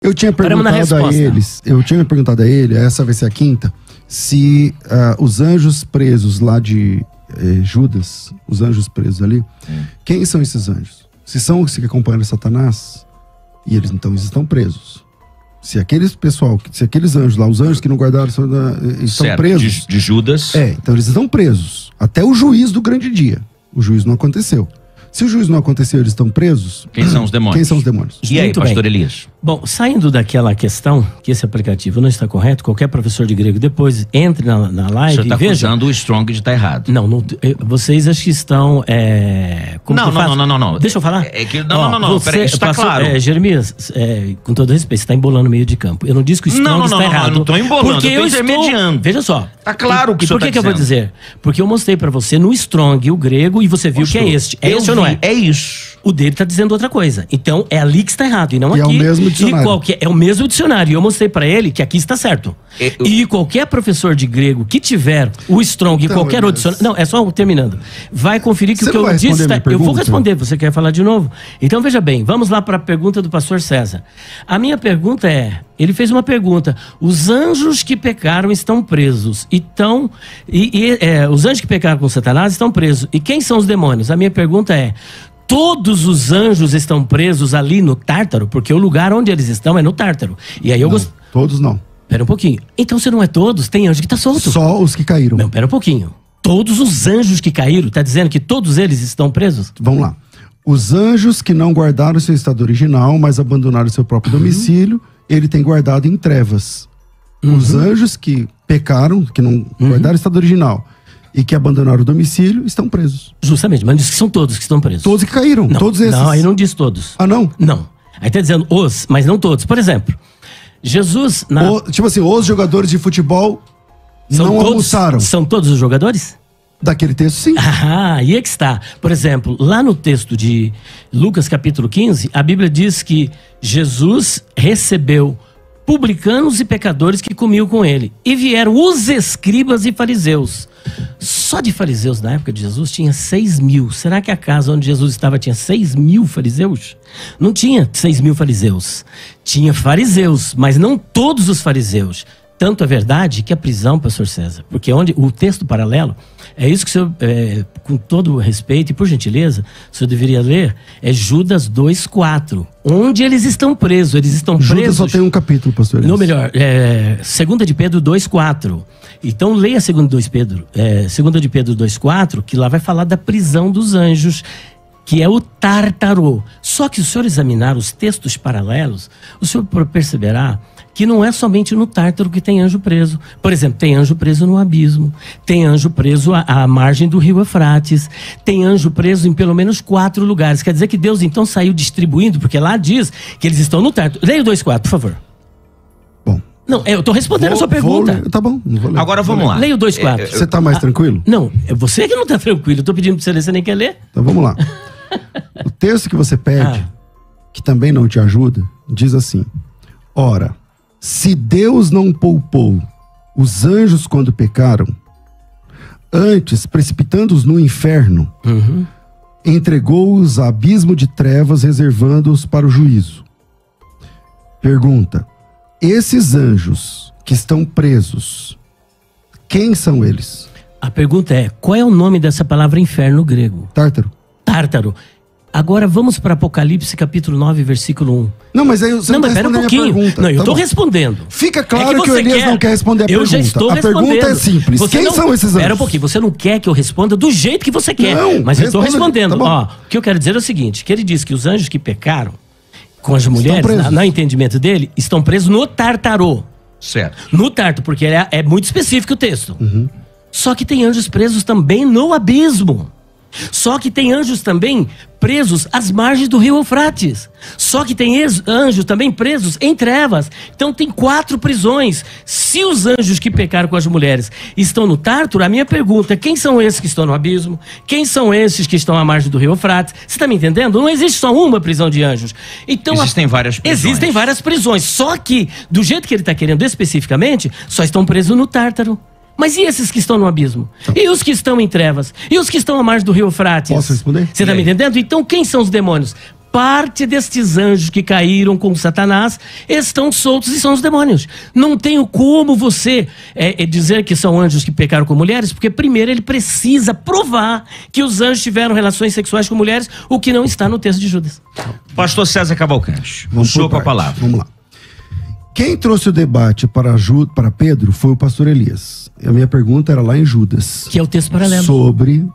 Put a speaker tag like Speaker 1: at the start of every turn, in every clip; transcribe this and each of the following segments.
Speaker 1: Eu tinha perguntado a ele, essa vai ser a quinta, se os anjos presos lá de Judas, os anjos presos ali, quem são esses anjos? Se são os que acompanham Satanás, e eles então estão presos. Se aqueles anjos lá, os anjos que não guardaram, estão presos.
Speaker 2: De Judas.
Speaker 1: Então eles estão presos. Até o juízo do grande dia. O juízo não aconteceu. Se o juízo não aconteceu, eles estão presos.
Speaker 2: Quem são os demônios?
Speaker 1: Quem são os demônios?
Speaker 2: E aí, pastor Elias?
Speaker 3: Bom, saindo daquela questão que esse aplicativo não está correto, qualquer professor de grego depois entre na live
Speaker 2: e veja... Você está acusando
Speaker 3: o
Speaker 2: Strong de estar errado.
Speaker 3: Não, vocês acho que estão...
Speaker 2: Não.
Speaker 3: Deixa eu falar.
Speaker 2: Não, peraí, isso está claro.
Speaker 3: Jeremias, com todo respeito, você está embolando o meio de campo. Eu não disse que o Strong está errado.
Speaker 2: Não, eu não estou embolando,
Speaker 3: porque
Speaker 2: eu estou intermediando.
Speaker 3: Veja só.
Speaker 2: Está claro o que o senhor está dizendo.
Speaker 3: E por que eu vou dizer? Porque eu mostrei para você no Strong o grego e você viu que é este. É este ou não é?
Speaker 2: É isso.
Speaker 3: O dele está dizendo outra coisa. Então, é ali que está errado e não aqui.
Speaker 1: É o mesmo dicionário.
Speaker 3: É o mesmo dicionário. E eu mostrei para ele que aqui está certo. E qualquer professor de grego que tiver o Strong e qualquer outro dicionário... Não, é só terminando. Vai conferir que o que eu disse está... Eu vou responder. Você quer falar de novo? Então, veja bem. Vamos lá para a pergunta do pastor César. A minha pergunta é... Ele fez uma pergunta. Os anjos que pecaram estão presos. Os anjos que pecaram com Satanás estão presos. E quem são os demônios? A minha pergunta é... Todos os anjos estão presos ali no Tártaro? Porque o lugar onde eles estão é no Tártaro. E aí
Speaker 1: Todos não.
Speaker 3: Pera um pouquinho. Então se não é todos, tem anjo que tá solto.
Speaker 1: Só os que caíram.
Speaker 3: Não, pera um pouquinho. Todos os anjos que caíram, tá dizendo que todos eles estão presos?
Speaker 1: Vamos lá. Os anjos que não guardaram seu estado original, mas abandonaram seu próprio domicílio, ele tem guardado em trevas. Os anjos que pecaram, que não guardaram o estado original, e que abandonaram o domicílio, estão presos.
Speaker 3: Justamente, mas diz que são todos que estão presos.
Speaker 1: Todos que caíram,
Speaker 3: não,
Speaker 1: todos esses.
Speaker 3: Não, aí não diz todos.
Speaker 1: Ah, não?
Speaker 3: Não. Aí tá dizendo os, mas não todos. Por exemplo, Jesus...
Speaker 1: Tipo assim, os jogadores de futebol não almoçaram.
Speaker 3: São todos os jogadores?
Speaker 1: Daquele texto, sim.
Speaker 3: Aí é que está. Por exemplo, lá no texto de Lucas capítulo 15, a Bíblia diz que Jesus recebeu publicanos e pecadores que comiam com ele. E vieram os escribas e fariseus. Só de fariseus na época de Jesus tinha 6.000. Será que a casa onde Jesus estava tinha 6.000 fariseus? Não tinha 6.000 fariseus. Tinha fariseus, mas não todos os fariseus. Tanto é verdade que a prisão, pastor César, porque o texto paralelo, é isso que o senhor, com todo respeito e por gentileza, o senhor deveria ler, é Judas 2,4. Onde eles estão presos? Eles estão presos...
Speaker 1: Judas só tem um capítulo, pastor.
Speaker 3: Não, melhor, 2 de Pedro 2,4. Então leia 2 de Pedro 2,4, que lá vai falar da prisão dos anjos, que é o Tártaro. Só que se o senhor examinar os textos paralelos, o senhor perceberá que não é somente no Tártaro que tem anjo preso. Por exemplo, tem anjo preso no abismo, tem anjo preso à margem do rio Eufrates, tem anjo preso em pelo menos 4 lugares. Quer dizer que Deus então saiu distribuindo, porque lá diz que eles estão no Tártaro. Leia o 2,4, por favor.
Speaker 1: Bom.
Speaker 3: Não, eu estou respondendo a sua pergunta.
Speaker 1: Tá bom, não vou ler.
Speaker 2: Agora vamos lá.
Speaker 3: Leia o 2,4.
Speaker 1: Você está mais tranquilo?
Speaker 3: Não, é você que não está tranquilo. Eu estou pedindo para você ler, você nem quer ler?
Speaker 1: Então vamos lá. O texto que você pede, que também não te ajuda, diz assim: ora, se Deus não poupou os anjos quando pecaram, antes, precipitando-os no inferno, entregou-os a abismo de trevas, reservando-os para o juízo. Pergunta: esses anjos que estão presos, quem são eles?
Speaker 3: A pergunta é, qual é o nome dessa palavra inferno grego?
Speaker 1: Tártaro.
Speaker 3: Tártaro. Agora vamos para Apocalipse capítulo 9, versículo 1.
Speaker 1: Não, mas aí você não está respondendo a pergunta.
Speaker 3: Não, eu estou respondendo.
Speaker 1: Fica claro que o Elias não quer responder a pergunta.
Speaker 3: Eu já estou
Speaker 1: respondendo. A pergunta é simples. Quem são esses anjos?
Speaker 3: Espera um pouquinho, você não quer que eu responda do jeito que você quer.
Speaker 1: Não,
Speaker 3: mas eu estou respondendo.
Speaker 1: Tá,
Speaker 3: o que eu quero dizer é o seguinte, que ele diz que os anjos que pecaram com as mulheres, no entendimento dele, estão presos no Tártaro.
Speaker 2: Certo.
Speaker 3: No Tártaro, porque é muito específico o texto. Só que tem anjos presos também no abismo. Só que tem anjos também presos às margens do rio Eufrates. Só que tem anjos também presos em trevas. Então tem 4 prisões. Se os anjos que pecaram com as mulheres estão no Tártaro, a minha pergunta é: quem são esses que estão no abismo? Quem são esses que estão à margem do rio Eufrates? Você está me entendendo? Não existe só uma prisão de anjos. Então,
Speaker 2: existem várias prisões.
Speaker 3: Existem várias prisões. Só que, do jeito que ele está querendo especificamente, só estão presos no Tártaro. Mas e esses que estão no abismo? E os que estão em trevas? E os que estão à margem do rio Eufrates?
Speaker 1: Posso responder?
Speaker 3: Você está me entendendo? Então quem são os demônios? parte destes anjos que caíram com Satanás estão soltos e são os demônios. Não tem como você dizer que são anjos que pecaram com mulheres, porque primeiro ele precisa provar que os anjos tiveram relações sexuais com mulheres, o que não está no texto de Judas.
Speaker 2: Pastor César Cavalcante, o
Speaker 1: Vamos
Speaker 2: senhor
Speaker 1: por
Speaker 2: com a
Speaker 1: partes.
Speaker 2: palavra.
Speaker 1: Vamos lá. Quem trouxe o debate para Pedro foi o pastor Elias. A minha pergunta era lá em Judas.
Speaker 3: Que é o texto paralelo.
Speaker 1: Sobre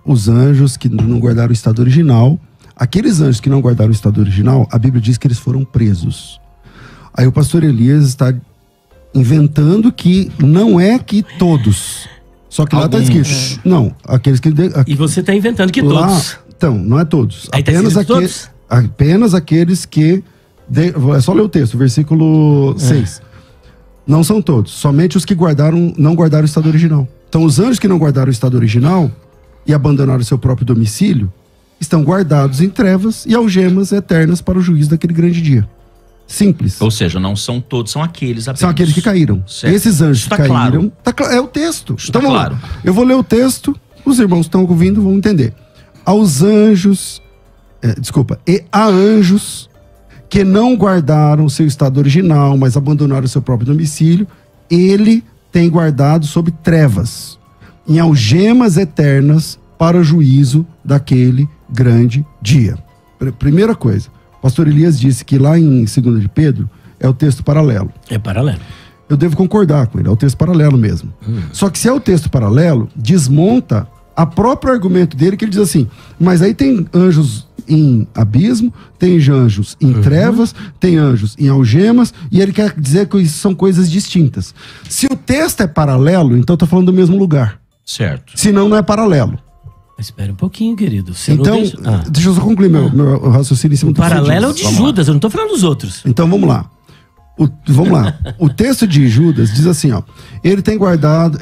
Speaker 1: os anjos que não guardaram o estado original. Aqueles anjos que não guardaram o estado original, a Bíblia diz que eles foram presos. Aí o pastor Elias está inventando que não é que todos. Só que lá está escrito. Não, aqueles que...
Speaker 3: E você está inventando que
Speaker 1: lá,
Speaker 3: todos.
Speaker 1: Então, não é todos.
Speaker 3: Aí tá escrito todos?
Speaker 1: Apenas aqueles que... É só ler o texto, versículo 6. Não são todos, somente os que não guardaram o estado original. Então, os anjos que não guardaram o estado original e abandonaram o seu próprio domicílio estão guardados em trevas e algemas eternas para o juízo daquele grande dia. Simples.
Speaker 2: Ou seja, não são todos, são aqueles apenas.
Speaker 1: São aqueles que caíram.
Speaker 2: Certo.
Speaker 1: Esses anjos
Speaker 2: Isso
Speaker 1: que
Speaker 2: tá
Speaker 1: caíram...
Speaker 2: claro.
Speaker 1: É o texto.
Speaker 2: Isso
Speaker 1: Então,
Speaker 2: tá
Speaker 1: vamos
Speaker 2: claro.
Speaker 1: lá. Eu vou ler o texto, os irmãos que estão ouvindo vão entender. Aos anjos... E a anjos que não guardaram seu estado original, mas abandonaram seu próprio domicílio, ele tem guardado sob trevas, em algemas eternas, para o juízo daquele grande dia. Primeira coisa, o pastor Elias disse que lá em 2 de Pedro é o texto paralelo.
Speaker 3: É paralelo.
Speaker 1: Eu devo concordar com ele, é o texto paralelo mesmo. Só que se é o texto paralelo, desmonta a próprio argumento dele, que ele diz assim, mas aí tem anjos em abismo, tem anjos em trevas, tem anjos em algemas, e ele quer dizer que isso são coisas distintas. Se o texto é paralelo, então está falando do mesmo lugar.
Speaker 2: Certo.
Speaker 1: Senão não é paralelo.
Speaker 3: Espera um pouquinho, querido. Você
Speaker 1: Então,
Speaker 3: não deixa...
Speaker 1: deixa eu só concluir meu raciocínio em cima
Speaker 3: O
Speaker 1: do que você
Speaker 3: paralelo é o
Speaker 1: disse.
Speaker 3: de Judas, eu não estou falando dos outros.
Speaker 1: Então vamos lá. Vamos lá. O texto de Judas diz assim, ó. Ele tem guardado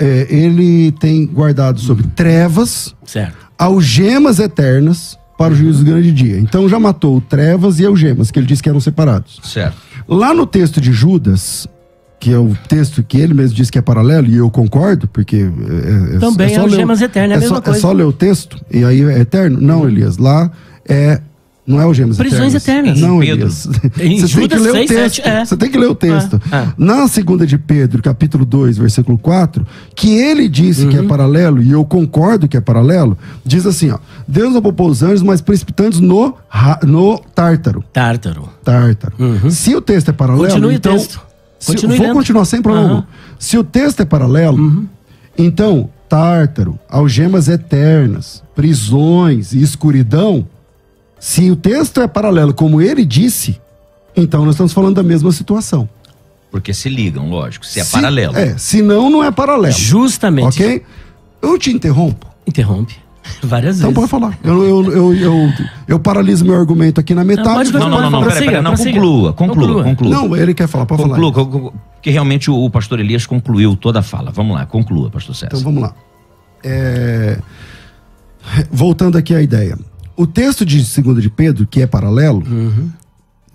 Speaker 1: sobre trevas,
Speaker 3: Certo.
Speaker 1: algemas eternas para o juízo do grande dia. Então já matou trevas e algemas, que ele disse que eram separados.
Speaker 2: Certo.
Speaker 1: Lá no texto de Judas, que é o texto que ele mesmo disse que é paralelo, e eu concordo, porque...
Speaker 3: Também
Speaker 1: só
Speaker 3: algemas eternas, é a mesma coisa.
Speaker 1: É só ler o texto, e aí é eterno? Não, Elias. Lá não é algemas
Speaker 3: Prisões eternas.
Speaker 1: Não,
Speaker 2: Pedro.
Speaker 1: Elias.
Speaker 3: Em
Speaker 1: Você tem que
Speaker 3: Judas
Speaker 1: ler
Speaker 3: 6,
Speaker 1: o texto.
Speaker 3: 7,
Speaker 1: Você tem que ler o texto.
Speaker 3: Ah.
Speaker 1: Na 2 de Pedro, capítulo 2, versículo 4, que ele disse que é paralelo, e eu concordo que é paralelo, diz assim, ó. Deus não poupou os anjos, mas precipitando no Tártaro.
Speaker 3: Tártaro.
Speaker 1: Se o texto é paralelo,
Speaker 3: Continue o
Speaker 1: então...
Speaker 3: texto. Continue
Speaker 1: Vou
Speaker 3: lendo.
Speaker 1: continuar sem problema algum. Se o texto é paralelo, então, Tártaro, algemas eternas, prisões e escuridão, se o texto é paralelo, como ele disse, então nós estamos falando da mesma situação.
Speaker 2: Porque se ligam, lógico, se é paralelo.
Speaker 1: Senão não é paralelo.
Speaker 3: Justamente.
Speaker 1: Ok? Eu te interrompo.
Speaker 3: Interrompe. Várias
Speaker 1: Então
Speaker 3: vezes.
Speaker 1: pode falar. Eu paraliso meu argumento aqui na metade.
Speaker 3: pode
Speaker 2: Não, peraí, não,
Speaker 3: prossiga.
Speaker 2: conclua.
Speaker 1: Não, ele quer falar, pode falar.
Speaker 2: Porque realmente o pastor Elias concluiu toda a fala. Vamos lá, conclua, pastor César.
Speaker 1: Então vamos lá. Voltando aqui à ideia. O texto de 2 de Pedro, que é paralelo,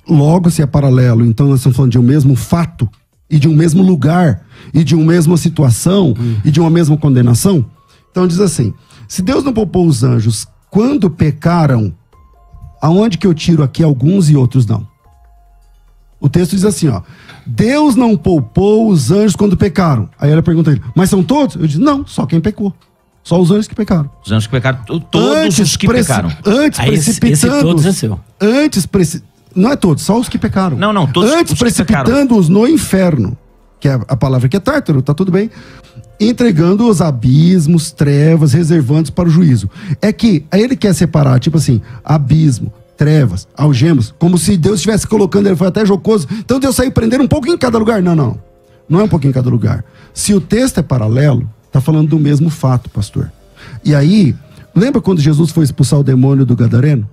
Speaker 1: logo se é paralelo, então nós estamos falando de um mesmo fato, e de um mesmo lugar, e de uma mesma situação, e de uma mesma condenação. Então diz assim, se Deus não poupou os anjos quando pecaram, aonde que eu tiro aqui alguns e outros não? O texto diz assim, ó, Deus não poupou os anjos quando pecaram. Aí ela pergunta a ele, mas são todos? Eu disse, não, só quem pecou. Só os anjos que pecaram.
Speaker 2: Os anjos que pecaram, todos os que pecaram.
Speaker 1: Antes
Speaker 3: Aí esse todos é seu.
Speaker 1: Não é todos, só os que pecaram.
Speaker 2: Não, todos
Speaker 1: antes
Speaker 2: os que
Speaker 1: precipitando-os no inferno, que é a palavra que é tártaro, tá tudo bem, entregando os abismos, trevas, reservando para o juízo. É que aí ele quer separar, tipo assim, abismo, trevas, algemas, como se Deus estivesse colocando, ele foi até jocoso, então Deus saiu prendendo um pouquinho em cada lugar. Não é um pouquinho em cada lugar. Se o texto é paralelo, tá falando do mesmo fato, pastor. E aí, lembra quando Jesus foi expulsar o demônio do Gadareno?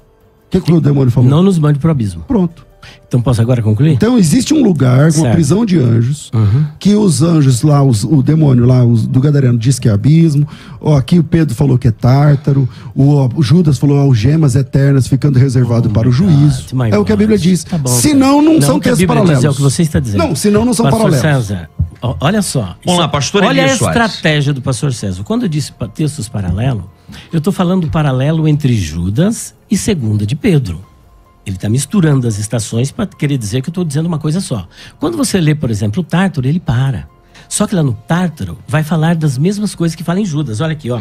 Speaker 1: O que o demônio falou?
Speaker 3: Não nos mande pro abismo.
Speaker 1: Pronto.
Speaker 3: Então posso agora concluir?
Speaker 1: Então existe um lugar, uma
Speaker 3: Certo.
Speaker 1: prisão de anjos, que os anjos lá, o demônio lá, do Gadareno diz que é abismo, aqui o Pedro falou que é tártaro, o Judas falou algemas eternas ficando reservado para o juízo.
Speaker 3: my
Speaker 1: É o que a
Speaker 3: God.
Speaker 1: Bíblia diz.
Speaker 3: Tá bom,
Speaker 1: Senão não são
Speaker 3: o que a
Speaker 1: textos
Speaker 3: Bíblia
Speaker 1: paralelos.
Speaker 3: diz, é o que você está dizendo.
Speaker 1: Não, senão não são
Speaker 3: Pastor
Speaker 1: paralelos.
Speaker 3: César, olha só.
Speaker 2: Vamos lá, pastor
Speaker 3: Olha
Speaker 2: Elias
Speaker 3: a
Speaker 2: Soares.
Speaker 3: estratégia do pastor César. Quando eu disse textos paralelos, Eu estou falando do paralelo entre Judas e 2 de Pedro. Ele está misturando as estações para querer dizer que eu estou dizendo uma coisa só. Quando você lê, por exemplo, o Tártaro, ele para. Só que lá no Tártaro vai falar das mesmas coisas que fala em Judas. Olha aqui, ó.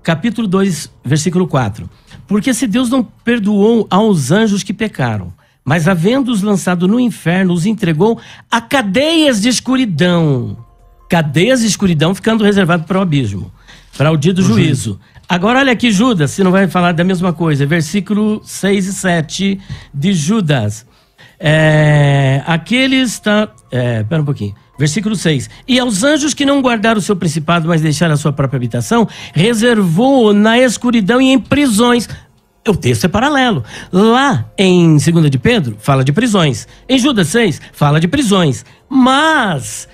Speaker 3: Capítulo 2, versículo 4. Porque se Deus não perdoou aos anjos que pecaram, mas havendo-os lançado no inferno, os entregou a cadeias de escuridão. Cadeias de escuridão ficando reservado para o abismo, para o dia do juízo. Agora olha aqui Judas, se não vai falar da mesma coisa. Versículo 6 e 7 de Judas. Espera um pouquinho. Versículo 6. E aos anjos que não guardaram o seu principado, mas deixaram a sua própria habitação, reservou na escuridão e em prisões. O texto é paralelo. Lá em 2 de Pedro, fala de prisões. Em Judas 6, fala de prisões. Mas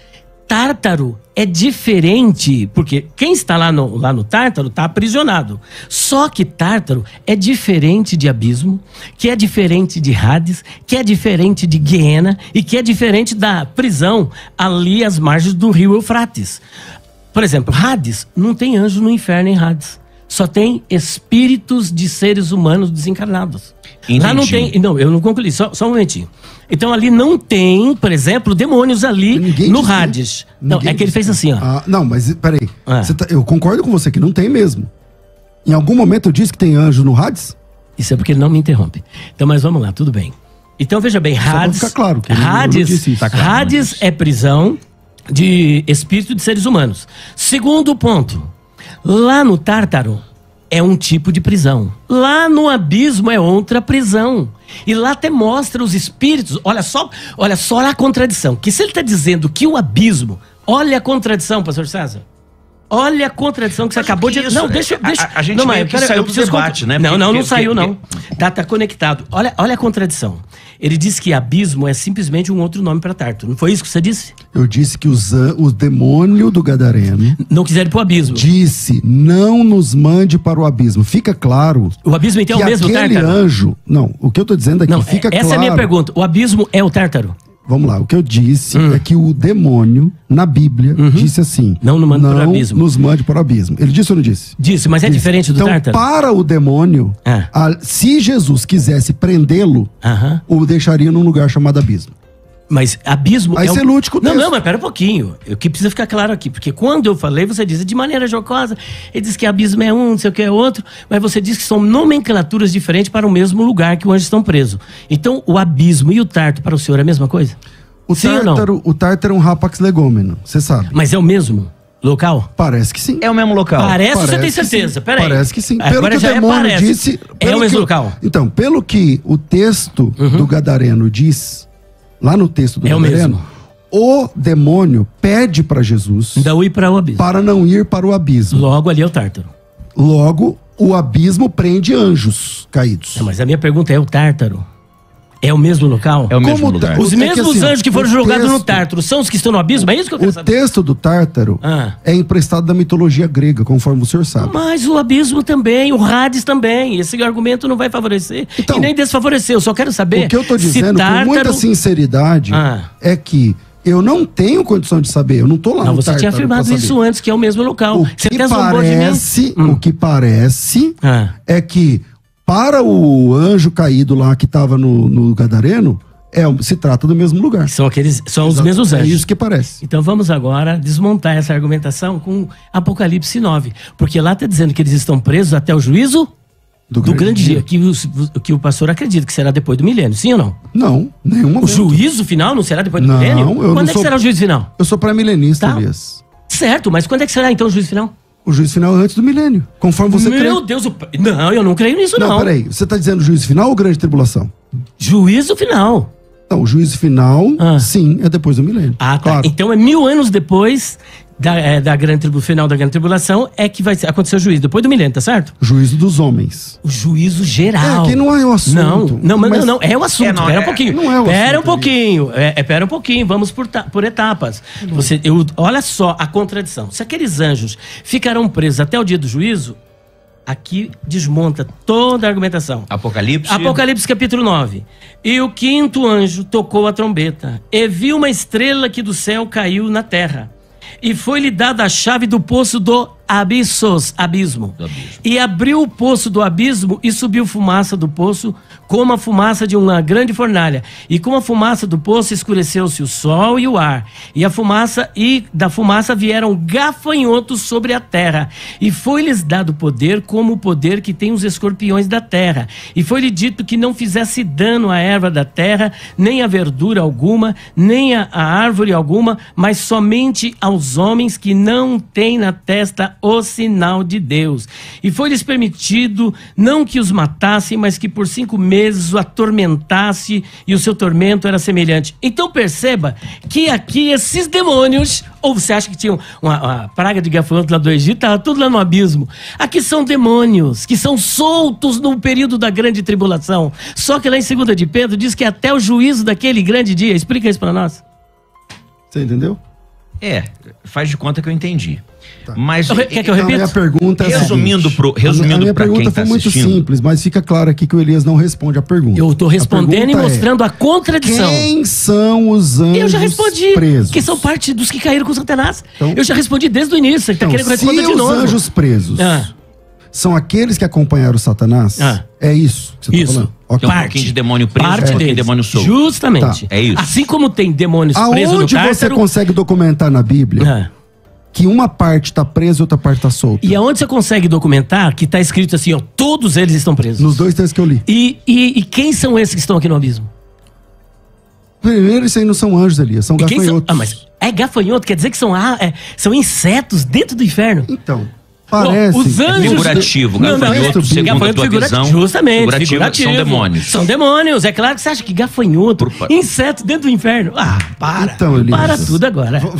Speaker 3: Tártaro é diferente, porque quem está lá no Tártaro está aprisionado. Só que Tártaro é diferente de abismo, que é diferente de Hades, que é diferente de Guiena e que é diferente da prisão ali às margens do rio Eufrates. Por exemplo, Hades, não tem anjo no inferno em Hades. Só tem espíritos de seres humanos desencarnados.
Speaker 2: Entendi.
Speaker 3: Lá não tem... Não, eu não concluí, só um momentinho. Então ali não tem, por exemplo, demônios ali no Hades. Não, é que ele fez assim, ó.
Speaker 1: Não, mas peraí. Eu concordo com você que não tem mesmo. Em algum momento eu disse que tem anjo no Hades?
Speaker 3: Isso é porque ele não me interrompe. Então, mas vamos lá, tudo bem. Então veja bem, Hades...
Speaker 1: Fica claro que
Speaker 3: Hades é prisão de espírito de seres humanos. Segundo ponto, lá no Tártaro é um tipo de prisão. Lá no abismo é outra prisão. E lá até mostra os espíritos. Olha só a contradição. Que se ele está dizendo que o abismo... Olha a contradição, pastor César. Olha a contradição que você acabou de... Não, deixa...
Speaker 2: A gente meio que saiu do debate, né?
Speaker 3: Não saiu, não. Tá conectado. Olha a contradição. Ele disse que abismo é simplesmente um outro nome para Tártaro. Não foi isso que você disse?
Speaker 1: Eu disse que o demônio do Gadareno...
Speaker 3: Não quiseram ir pro abismo.
Speaker 1: Disse, não nos mande para o abismo. Fica claro...
Speaker 3: O abismo então é o mesmo Tártaro?
Speaker 1: Aquele anjo... Não, o que eu tô dizendo aqui, fica claro...
Speaker 3: Essa é a minha pergunta. O abismo é o Tártaro?
Speaker 1: Vamos lá, o que eu disse é que o demônio, na Bíblia, disse assim...
Speaker 3: Não nos mande para o abismo.
Speaker 1: Nos mande para o abismo. Ele disse ou não disse?
Speaker 3: Disse, mas é diferente do Tártaro?
Speaker 1: Então, para o demônio, se Jesus quisesse prendê-lo, o deixaria num lugar chamado abismo.
Speaker 3: Mas abismo...
Speaker 1: Aí você lute com o texto.
Speaker 3: Não, mas pera um pouquinho. O que precisa ficar claro aqui. Porque quando eu falei, você disse de maneira jocosa. Ele disse que abismo é um, não sei o que é outro. Mas você disse que são nomenclaturas diferentes para o mesmo lugar que o anjo estão presos. Então, o abismo e o Tártaro para o senhor é a mesma coisa?
Speaker 1: O Tártaro é um rapax legômeno, você sabe.
Speaker 3: Mas é o mesmo local?
Speaker 1: Parece que sim.
Speaker 2: É o mesmo local.
Speaker 3: Parece você tem certeza? Peraí.
Speaker 1: Parece que sim.
Speaker 3: Pelo que o demônio disse... É o mesmo local?
Speaker 1: Então, pelo que o texto do Gadareno diz... Lá no texto do Gadareno, o demônio pede para Jesus
Speaker 3: não ir para o abismo.
Speaker 1: Para não ir para o abismo.
Speaker 3: Logo ali é o Tártaro.
Speaker 1: Logo, o abismo prende anjos caídos.
Speaker 3: Não, mas a minha pergunta é o Tártaro. É o mesmo local?
Speaker 2: É o mesmo lugar.
Speaker 3: Os mesmos anjos que foram jogados no Tártaro são os que estão no abismo? É isso que eu quero saber.
Speaker 1: O texto do Tártaro é emprestado da mitologia grega, conforme o senhor sabe.
Speaker 3: Mas o abismo também, o Hades também. Esse argumento não vai favorecer e nem desfavorecer. Eu só quero saber.
Speaker 1: O que eu estou dizendo com muita sinceridade é que eu não tenho condição de saber. Eu não estou lá no Tártaro.
Speaker 3: Você tinha afirmado isso antes, que é o mesmo local.
Speaker 1: O que parece é que para o anjo caído lá que estava no Gadareno, se trata do mesmo lugar.
Speaker 3: São os mesmos anjos.
Speaker 1: É isso que parece.
Speaker 3: Então vamos agora desmontar essa argumentação com Apocalipse 9. Porque lá está dizendo que eles estão presos até o juízo do grande dia. Que o pastor acredita que será depois do milênio. Sim ou não?
Speaker 1: Não, nenhum momento.
Speaker 3: O juízo final não será depois do milênio? Quando é que será o juízo final?
Speaker 1: Eu sou pré-milenista, Elias.
Speaker 3: Certo, mas quando é que será então o juízo final?
Speaker 1: O juízo final é antes do milênio, conforme você crê.
Speaker 3: Meu Deus, não, eu não creio nisso não.
Speaker 1: Não, peraí, você está dizendo juízo final ou grande tribulação?
Speaker 3: Juízo final.
Speaker 1: Não, o juízo final, sim, é depois do milênio.
Speaker 3: Tá. Claro. Então é 1000 anos depois final da grande tribulação é que vai acontecer o juízo, depois do milênio, tá certo?
Speaker 1: Juízo dos homens.
Speaker 3: O juízo geral.
Speaker 1: Que não é o assunto.
Speaker 3: Não, é o assunto. Espera um pouquinho.
Speaker 1: Não é o assunto.
Speaker 3: Espera um pouquinho, vamos por etapas. Olha só a contradição. Se aqueles anjos ficarão presos até o dia do juízo, aqui desmonta toda a argumentação. Apocalipse capítulo 9. E o 5º anjo tocou a trombeta, e viu uma estrela que do céu caiu na terra. E foi-lhe dada a chave do poço do abissos, abismo.
Speaker 2: Do abismo.
Speaker 3: E abriu o poço do abismo e subiu fumaça do poço, como a fumaça de uma grande fornalha. E com a fumaça do poço escureceu-se o sol e o ar. E da fumaça vieram gafanhotos sobre a terra. E foi-lhes dado poder como o poder que tem os escorpiões da terra. E foi-lhe dito que não fizesse dano à erva da terra, nem a verdura alguma, nem a árvore alguma, mas somente aos homens que não têm na testa o sinal de Deus. E foi-lhes permitido não que os matassem, mas que por 5 meses o atormentasse, e o seu tormento era semelhante. Então perceba que aqui esses demônios, ou você acha que tinha uma praga de gafanhoto lá do Egito, estava tudo lá no abismo. Aqui são demônios que são soltos no período da grande tribulação. Só que lá em 2 de Pedro diz que até o juízo daquele grande dia. Explica isso para nós.
Speaker 1: Você entendeu?
Speaker 2: Faz de conta que eu entendi.
Speaker 1: Tá.
Speaker 2: Mas
Speaker 3: Quer que eu repita?
Speaker 1: A minha pergunta é
Speaker 2: resumindo
Speaker 1: para
Speaker 2: para
Speaker 1: pergunta
Speaker 2: quem
Speaker 1: foi
Speaker 2: está
Speaker 1: muito
Speaker 2: assistindo.
Speaker 1: simples, mas fica claro aqui que o Elias não responde a pergunta.
Speaker 3: Eu estou respondendo e mostrando a contradição.
Speaker 1: Quem são os anjos
Speaker 3: Eu já respondi,
Speaker 1: presos?
Speaker 3: que são parte dos que caíram com Satanás.
Speaker 1: Então-
Speaker 3: Eu já respondi desde o início, você está querendo que eu responda de novo.
Speaker 1: Se os anjos presos são aqueles que acompanharam Satanás, é isso que você está falando?
Speaker 2: Tem um pouquinho de demônio preso, um pouquinho de demônio solto.
Speaker 3: Justamente.
Speaker 2: Tá. É isso.
Speaker 3: Assim como tem demônios presos no
Speaker 1: Aonde você
Speaker 3: Tártaro...
Speaker 1: consegue documentar na Bíblia que uma parte está presa e outra parte está solta?
Speaker 3: E aonde você consegue documentar que está escrito assim, ó, todos eles estão presos?
Speaker 1: Nos 2 textos que eu li.
Speaker 3: E quem são esses que estão aqui no abismo?
Speaker 1: Primeiro, isso aí não são anjos, Elias, são
Speaker 3: E quem são?
Speaker 1: gafanhotos.
Speaker 3: Mas é gafanhoto, quer dizer que são insetos dentro do inferno?
Speaker 1: Então, parece...
Speaker 3: Os anjos...
Speaker 2: Figurativo, gafanhoto, segundo a tua visão,
Speaker 3: justamente,
Speaker 2: figurativo são demônios.
Speaker 3: São demônios, é claro que você acha que gafanhoto, inseto dentro do inferno. Para
Speaker 1: Então, Elias,
Speaker 3: para tudo agora.
Speaker 1: Vamos